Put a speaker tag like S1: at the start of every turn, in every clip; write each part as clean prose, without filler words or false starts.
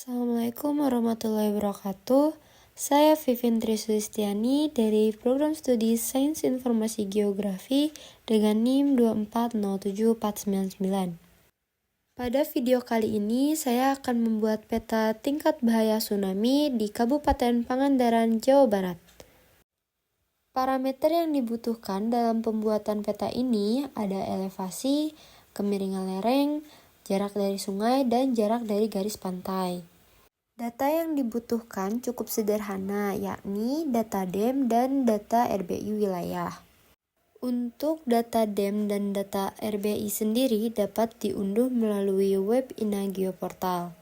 S1: Assalamualaikum warahmatullahi wabarakatuh. Saya Vivintri Sulistiani dari Program Studi Sains Informasi Geografi dengan NIM 2407499. Pada video kali ini, saya akan membuat peta tingkat bahaya tsunami di Kabupaten Pangandaran, Jawa Barat. Parameter yang dibutuhkan dalam pembuatan peta ini ada elevasi, kemiringan lereng, jarak dari sungai, dan jarak dari garis pantai. Data yang dibutuhkan cukup sederhana, yakni data DEM dan data RBI wilayah. Untuk data DEM dan data RBI sendiri dapat diunduh melalui web Inageo Portal.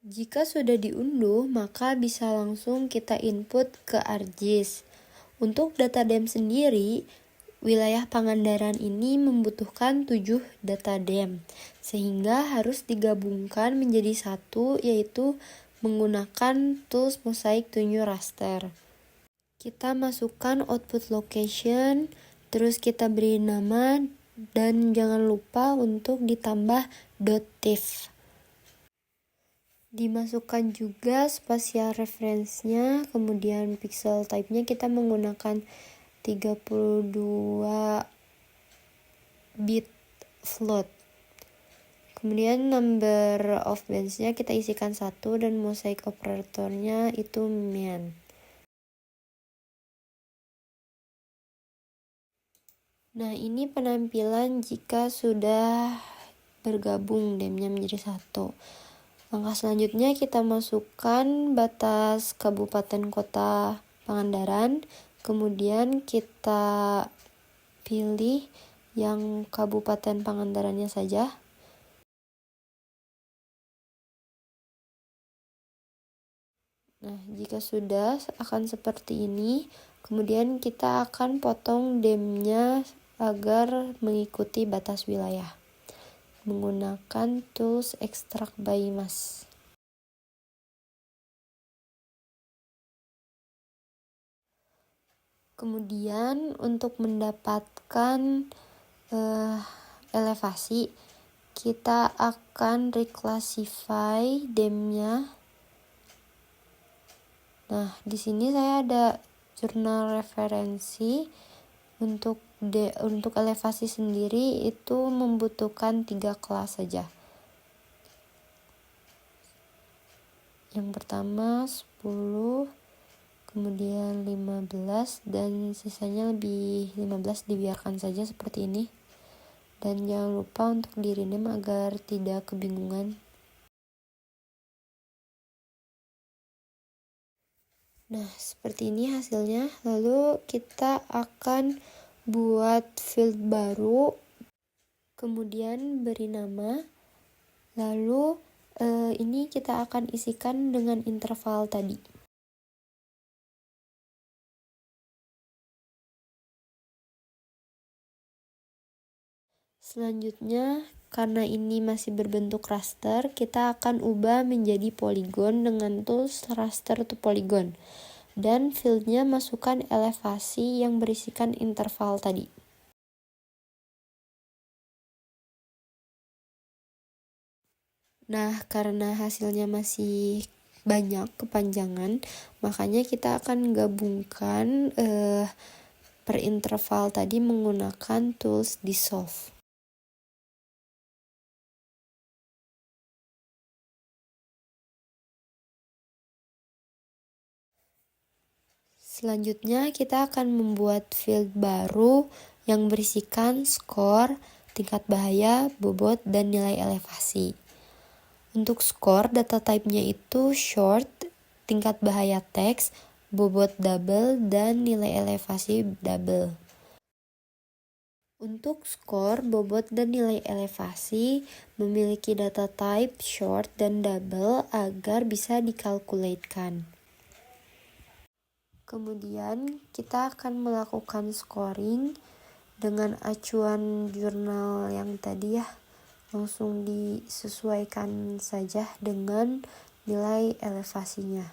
S1: Jika sudah diunduh, maka bisa langsung kita input ke ArcGIS. Untuk data DEM sendiri, wilayah Pangandaran ini membutuhkan 7 data DEM, sehingga harus digabungkan menjadi satu, yaitu menggunakan tools Mosaic to New Raster. Kita masukkan output location, terus kita beri nama, dan jangan lupa untuk ditambah .tif. Dimasukkan juga spatial reference-nya, kemudian pixel type-nya kita menggunakan 32 bit float. Kemudian number of bands-nya kita isikan 1 dan mosaic operatornya itu MEAN. Nah, ini penampilan jika sudah bergabung DEM-nya menjadi 1. Langkah selanjutnya kita masukkan batas kabupaten kota Pangandaran, kemudian kita pilih yang kabupaten Pangandarannya saja. Nah, jika sudah akan seperti ini, kemudian kita akan potong DEM-nya agar mengikuti batas wilayah menggunakan tools Extract by Mass. Kemudian untuk mendapatkan elevasi, kita akan reclassify DEM-nya. Nah, di sini saya ada jurnal referensi. Untuk elevasi sendiri itu membutuhkan 3 kelas saja. Yang pertama 10, kemudian 15, dan sisanya lebih 15 dibiarkan saja seperti ini. Dan jangan lupa untuk di-rename agar tidak kebingungan. Nah, seperti ini hasilnya. Lalu kita akan buat field baru, kemudian beri nama. Lalu ini kita akan isikan dengan interval tadi. Selanjutnya, karena ini masih berbentuk raster, kita akan ubah menjadi poligon dengan tools raster to polygon. Dan fieldnya masukkan elevasi yang berisikan interval tadi. Nah, karena hasilnya masih banyak kepanjangan, makanya kita akan gabungkan per interval tadi menggunakan tools dissolve. Selanjutnya kita akan membuat field baru yang berisikan skor, tingkat bahaya, bobot, dan nilai elevasi. Untuk skor, data type-nya itu short, tingkat bahaya teks, bobot double, dan nilai elevasi double. Untuk skor, bobot, dan nilai elevasi memiliki data type short dan double agar bisa dikalkulatkan. Kemudian kita akan melakukan scoring dengan acuan jurnal yang tadi ya. Langsung disesuaikan saja dengan nilai elevasinya.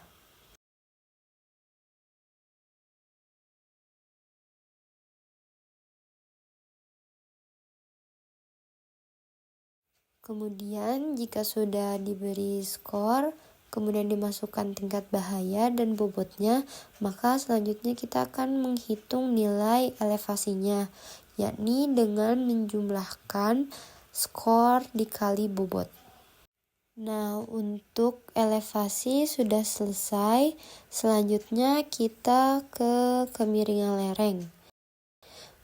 S1: Kemudian jika sudah diberi skor, kemudian dimasukkan tingkat bahaya dan bobotnya, maka selanjutnya kita akan menghitung nilai elevasinya, yakni dengan menjumlahkan skor dikali bobot. Nah, untuk elevasi sudah selesai. Selanjutnya kita ke kemiringan lereng.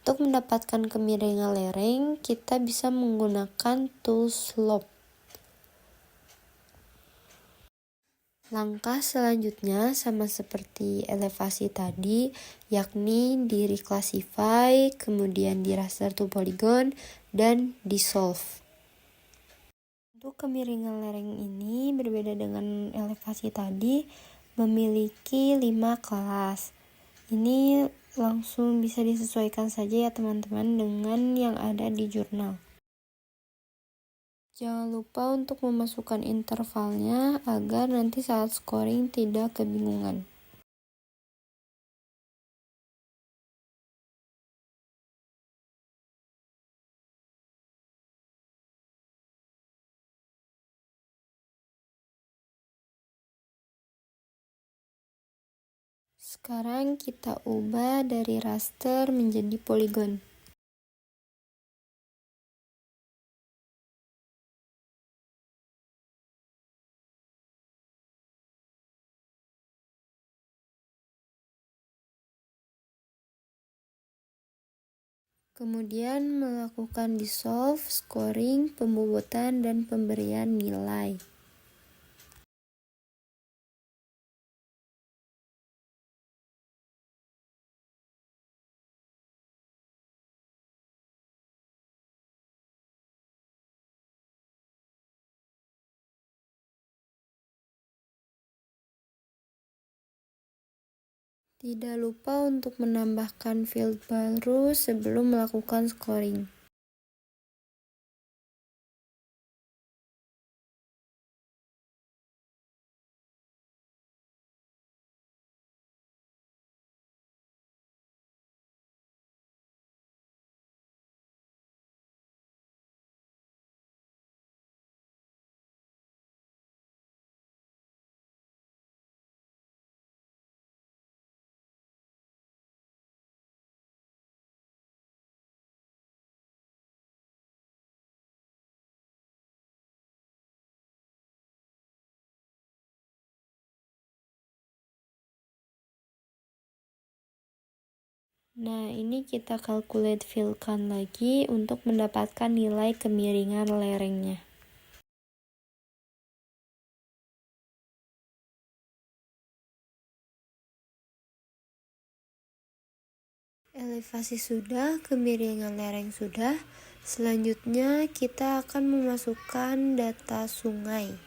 S1: Untuk mendapatkan kemiringan lereng, kita bisa menggunakan tool slope. Langkah selanjutnya sama seperti elevasi tadi, yakni di reclassify, kemudian di raster to polygon, dan di solve. Untuk kemiringan lereng ini berbeda dengan elevasi tadi, memiliki 5 kelas. Ini langsung bisa disesuaikan saja ya teman-teman dengan yang ada di jurnal. Jangan lupa untuk memasukkan intervalnya agar nanti saat scoring tidak kebingungan. Sekarang kita ubah dari raster menjadi poligon. Kemudian melakukan dissolve, scoring, pembobotan, dan pemberian nilai. Tidak lupa untuk menambahkan field baru sebelum melakukan scoring. Nah, ini kita calculate field count lagi untuk mendapatkan nilai kemiringan lerengnya. Elevasi sudah, kemiringan lereng sudah. Selanjutnya kita akan memasukkan data sungai.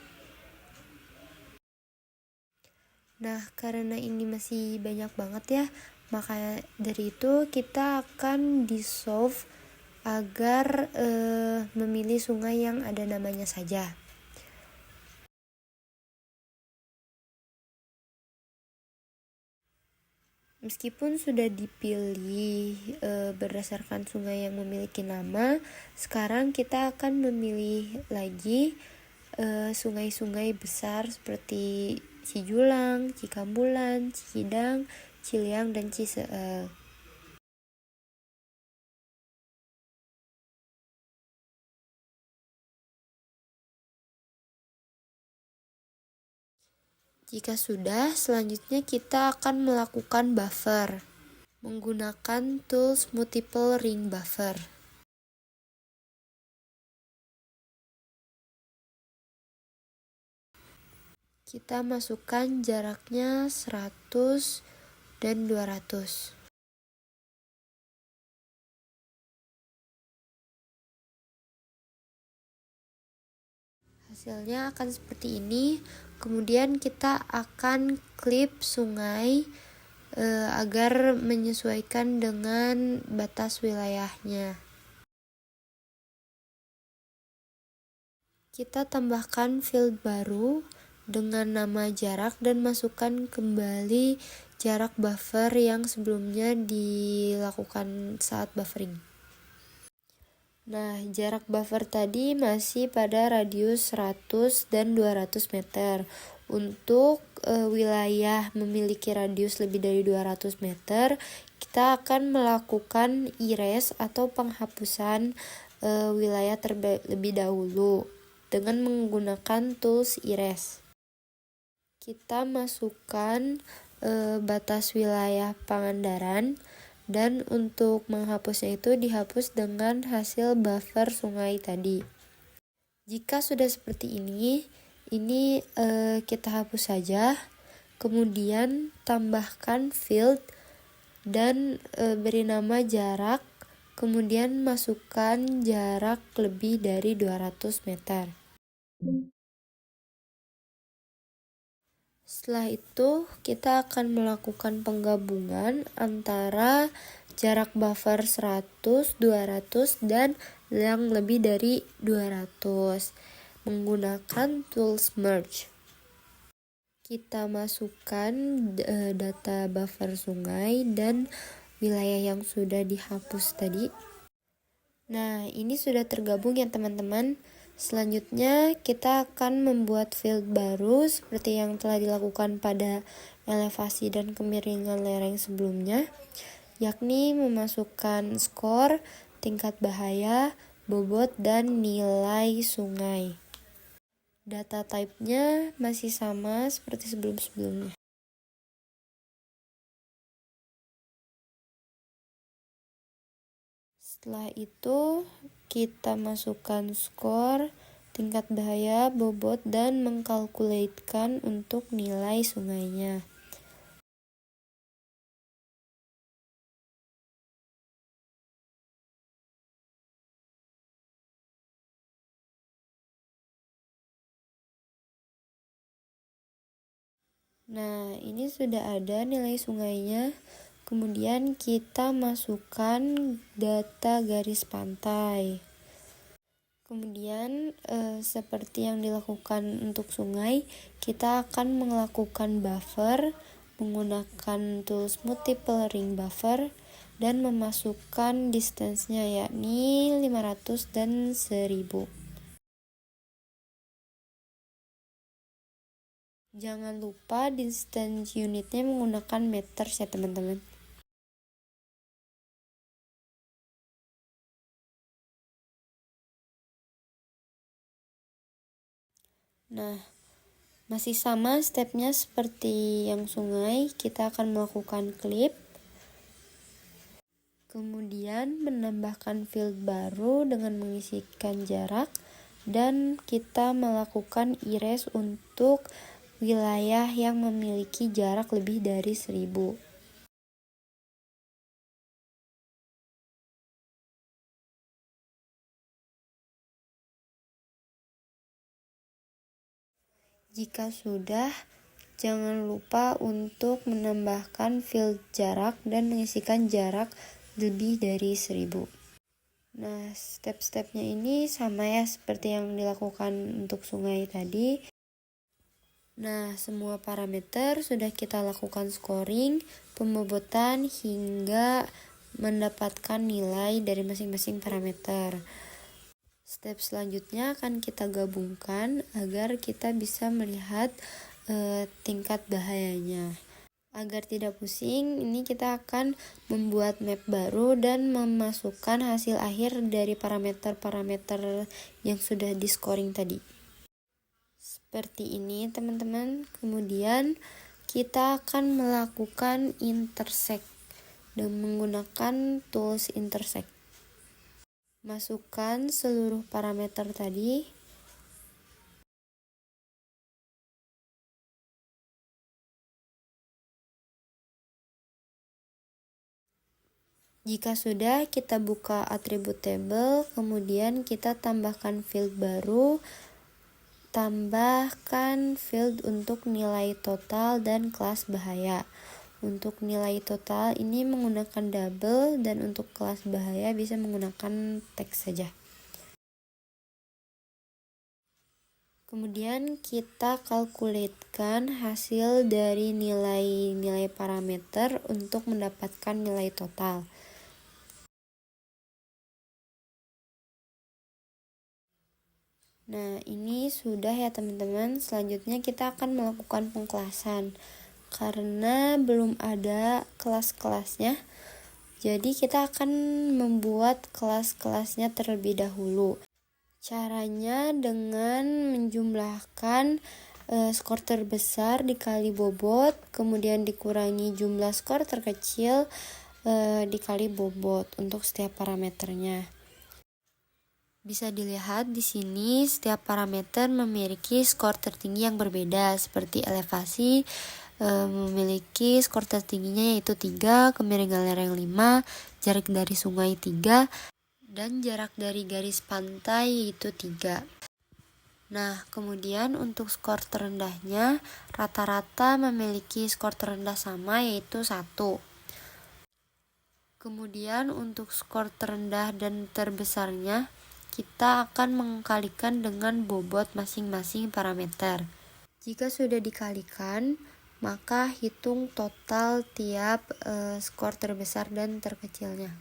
S1: Nah, karena ini masih banyak banget ya, maka dari itu kita akan dissolve agar memilih sungai yang ada namanya saja. Meskipun sudah dipilih berdasarkan sungai yang memiliki nama, sekarang kita akan memilih lagi sungai-sungai besar seperti Cijulang, Cikambulan, Cikidang, Ciliang, dan Ciseeng. Jika sudah, selanjutnya kita akan melakukan buffer menggunakan tools multiple ring buffer. Kita masukkan jaraknya 100 dan 200. Hasilnya akan seperti ini. Kemudian kita akan klip sungai agar menyesuaikan dengan batas wilayahnya. Kita tambahkan field baru dengan nama jarak dan masukkan kembali jarak buffer yang sebelumnya dilakukan saat buffering. Nah, jarak buffer tadi masih pada radius 100 dan 200 meter. Untuk wilayah memiliki radius lebih dari 200 meter, kita akan melakukan erase atau penghapusan wilayah terlebih dahulu dengan menggunakan tools erase. Kita masukkan batas wilayah Pangandaran. Dan untuk menghapusnya itu dihapus dengan hasil buffer sungai tadi. Jika sudah seperti ini kita hapus saja. Kemudian tambahkan field dan beri nama jarak. Kemudian masukkan jarak lebih dari 200 meter. Setelah itu, kita akan melakukan penggabungan antara jarak buffer 100, 200, dan yang lebih dari 200 menggunakan tools merge. Kita masukkan data buffer sungai dan wilayah yang sudah dihapus tadi. Nah, ini sudah tergabung ya teman-teman. Selanjutnya kita akan membuat field baru seperti yang telah dilakukan pada elevasi dan kemiringan lereng sebelumnya, yakni memasukkan skor, tingkat bahaya, bobot, dan nilai sungai. Data type-nya masih sama seperti sebelum-sebelumnya. Setelah itu kita masukkan skor, tingkat bahaya, bobot, dan mengkalkulatkan untuk nilai sungainya. Nah, ini sudah ada nilai sungainya. Kemudian kita masukkan data garis pantai. Kemudian seperti yang dilakukan untuk sungai, kita akan melakukan buffer menggunakan tools multiple ring buffer dan memasukkan distance-nya yakni 500 dan 1000. Jangan lupa distance unitnya menggunakan meters ya teman-teman. Nah, masih sama stepnya seperti yang sungai, kita akan melakukan clip. Kemudian menambahkan field baru dengan mengisikan jarak. Dan kita melakukan erase untuk wilayah yang memiliki jarak lebih dari 1000. Jika sudah, jangan lupa untuk menambahkan field jarak dan mengisikan jarak lebih dari 1000. Nah, step-stepnya ini sama ya seperti yang dilakukan untuk sungai tadi. Nah, semua parameter sudah kita lakukan scoring, pembobotan, hingga mendapatkan nilai dari masing-masing parameter. Step selanjutnya akan kita gabungkan agar kita bisa melihat tingkat bahayanya. Agar tidak pusing, ini kita akan membuat map baru dan memasukkan hasil akhir dari parameter-parameter yang sudah di scoring tadi. Seperti ini teman-teman. Kemudian kita akan melakukan intersect dan menggunakan tools intersect. Masukkan seluruh parameter tadi. Jika sudah, kita buka atribut table, kemudian kita tambahkan field baru, tambahkan field untuk nilai total dan kelas bahaya. Untuk nilai total ini menggunakan double dan untuk kelas bahaya bisa menggunakan teks saja. Kemudian kita kalkulatkan hasil dari nilai-nilai parameter untuk mendapatkan nilai total. Nah, ini sudah ya teman-teman. Selanjutnya kita akan melakukan pengkelasan. Karena belum ada kelas-kelasnya, jadi kita akan membuat kelas-kelasnya terlebih dahulu. Caranya dengan menjumlahkan skor terbesar dikali bobot, kemudian dikurangi jumlah skor terkecil dikali bobot untuk setiap parameternya. Bisa dilihat di sini setiap parameter memiliki skor tertinggi yang berbeda, seperti elevasi memiliki skor tertingginya yaitu 3, kemiringan lereng 5, jarak dari sungai 3, dan jarak dari garis pantai yaitu 3. Nah, kemudian untuk skor terendahnya rata-rata memiliki skor terendah sama yaitu 1. Kemudian untuk skor terendah dan terbesarnya kita akan mengkalikan dengan bobot masing-masing parameter. Jika sudah dikalikan, maka hitung total tiap skor terbesar dan terkecilnya.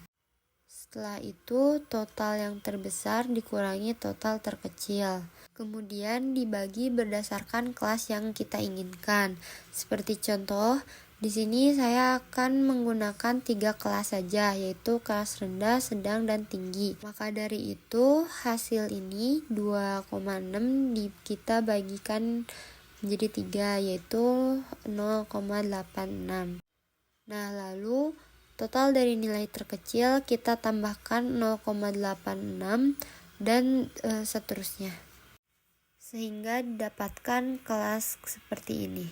S1: Setelah itu, total yang terbesar dikurangi total terkecil. Kemudian dibagi berdasarkan kelas yang kita inginkan. Seperti contoh, di sini saya akan menggunakan 3 kelas saja, yaitu kelas rendah, sedang, dan tinggi. Maka dari itu, hasil ini 2,6 kita bagikan menjadi 3, yaitu 0,86. Nah, lalu total dari nilai terkecil kita tambahkan 0,86 dan seterusnya. Sehingga didapatkan kelas seperti ini.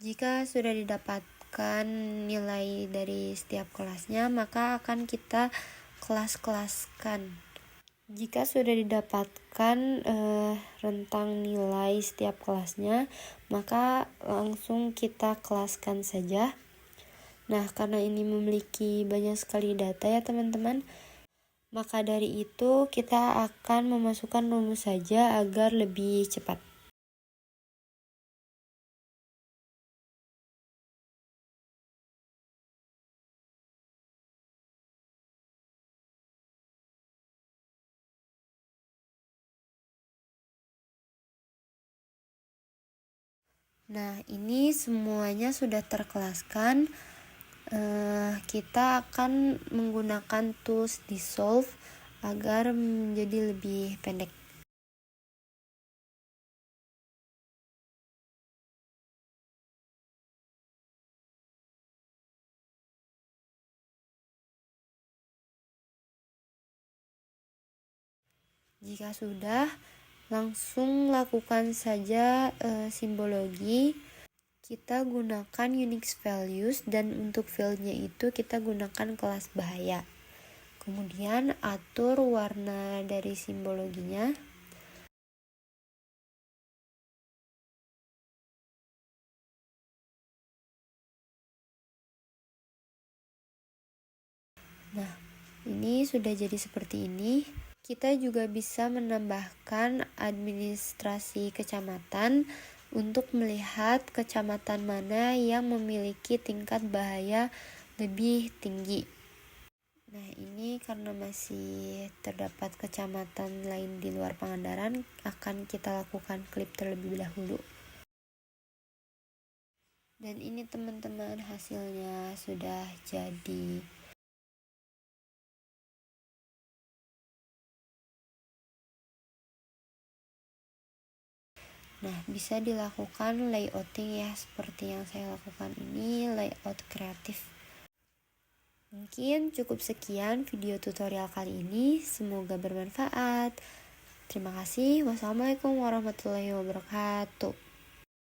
S1: Jika sudah didapatkan nilai dari setiap kelasnya, maka akan kita kelas-kelaskan. Jika sudah didapatkan rentang nilai setiap kelasnya, maka langsung kita kelaskan saja. Nah, karena ini memiliki banyak sekali data ya teman-teman, maka dari itu kita akan memasukkan rumus saja agar lebih cepat. Nah, ini semuanya sudah terkelaskan. Kita akan menggunakan tools dissolve agar menjadi lebih pendek. Jika sudah, langsung lakukan saja simbologi. Kita gunakan Unix values dan untuk fieldnya itu kita gunakan kelas bahaya. Kemudian atur warna dari simbologinya. Nah, ini sudah jadi seperti ini. Kita juga bisa menambahkan administrasi kecamatan untuk melihat kecamatan mana yang memiliki tingkat bahaya lebih tinggi. Nah, ini karena masih terdapat kecamatan lain di luar Pangandaran, akan kita lakukan klip terlebih dahulu. Dan ini teman-teman, hasilnya sudah jadi. Nah, bisa dilakukan layouting ya, seperti yang saya lakukan ini, layout kreatif. Mungkin cukup sekian video tutorial kali ini, semoga bermanfaat. Terima kasih. Wassalamualaikum warahmatullahi wabarakatuh.